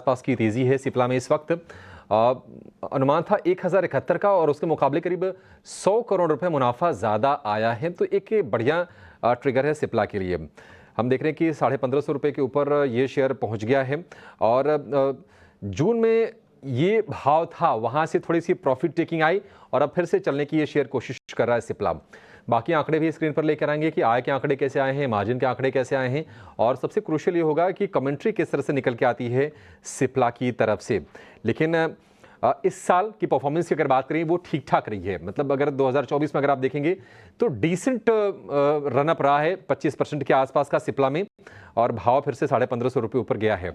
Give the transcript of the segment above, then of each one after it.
आसपास की तेज़ी है सिप्ला में इस वक्त। अनुमान था 1071 का और उसके मुकाबले करीब 100 करोड़ रुपए मुनाफा ज़्यादा आया है, तो एक बढ़िया ट्रिगर है सिप्ला के लिए। हम देख रहे हैं कि 1550 रुपये के ऊपर ये शेयर पहुंच गया है और जून में ये भाव था, वहां से थोड़ी सी प्रॉफिट टेकिंग आई और अब फिर से चलने की ये शेयर कोशिश कर रहा है सिप्ला। बाकी आंकड़े भी स्क्रीन पर लेकर आएंगे कि आय के आंकड़े कैसे आए हैं, मार्जिन के आंकड़े कैसे आए हैं और सबसे क्रूशियल ये होगा कि कमेंट्री किस तरह से निकल के आती है सिप्ला की तरफ से। लेकिन इस साल की परफॉर्मेंस की अगर बात करें वो ठीक ठाक रही है, मतलब अगर 2024 में अगर आप देखेंगे तो डिसेंट रन अप रहा है, 25% के आसपास का सिप्ला में और भाव फिर से 1550 रुपये ऊपर गया है।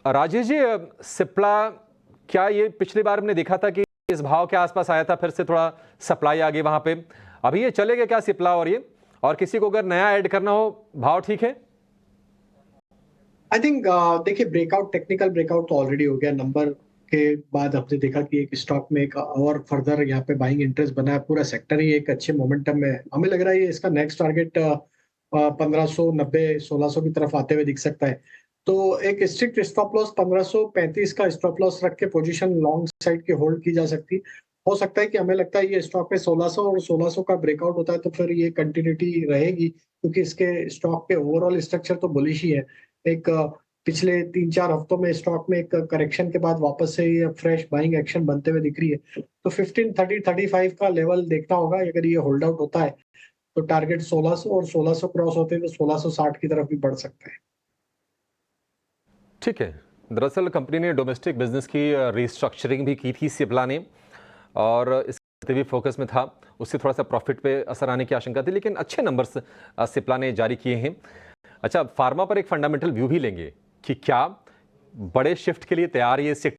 राजेश जी, सिप्ला क्या ये पिछली बार हमने देखा था कि इस भाव के आसपास आया था, फिर से थोड़ा सप्लाई आ गई वहां पे, अभी ये चलेगा क्या सिप्ला? और किसी को अगर नया ऐड करना हो, भाव ठीक है? आई थिंक देखिए, ब्रेकआउट, टेक्निकल ब्रेकआउट तो ऑलरेडी हो गया। नंबर के बाद हमने देखा कि एक स्टॉक में एक और फर्दर यहाँ पे बाइंग इंटरेस्ट बना है, पूरा सेक्टर ही एक अच्छे मोमेंटम में है। हमें लग रहा है ये इसका नेक्स्ट टारगेट 1590-1600 की तरफ आते हुए दिख सकता है। तो एक स्ट्रिक्ट स्टॉप लॉस 1535 का स्टॉप लॉस रख के पोजीशन लॉन्ग साइड की होल्ड की जा सकती। हो सकता है कि हमें लगता है ये स्टॉक पे 1600 और 1600 का ब्रेकआउट होता है तो फिर ये कंटिन्यूटी रहेगी, क्योंकि इसके स्टॉक के ओवरऑल स्ट्रक्चर तो बुलिश ही है। एक पिछले 3-4 हफ्तों में स्टॉक में एक करेक्शन के बाद वापस से ये फ्रेश बाइंग एक्शन बनते हुए दिख रही है। तो 1530-35 का लेवल देखना होगा। अगर ये होल्ड आउट होता है तो टारगेट 1600 और 1600 क्रॉस होते हैं तो 1660 की तरफ भी बढ़ सकता है। ठीक है। दरअसल कंपनी ने डोमेस्टिक बिजनेस की रिस्ट्रक्चरिंग भी की थी सिप्ला ने और इसके भी फोकस में था, उससे थोड़ा सा प्रॉफिट पे असर आने की आशंका थी, लेकिन अच्छे नंबर्स सिप्ला ने जारी किए हैं। अच्छा, फार्मा पर एक फंडामेंटल व्यू भी लेंगे कि क्या बड़े शिफ्ट के लिए तैयार ये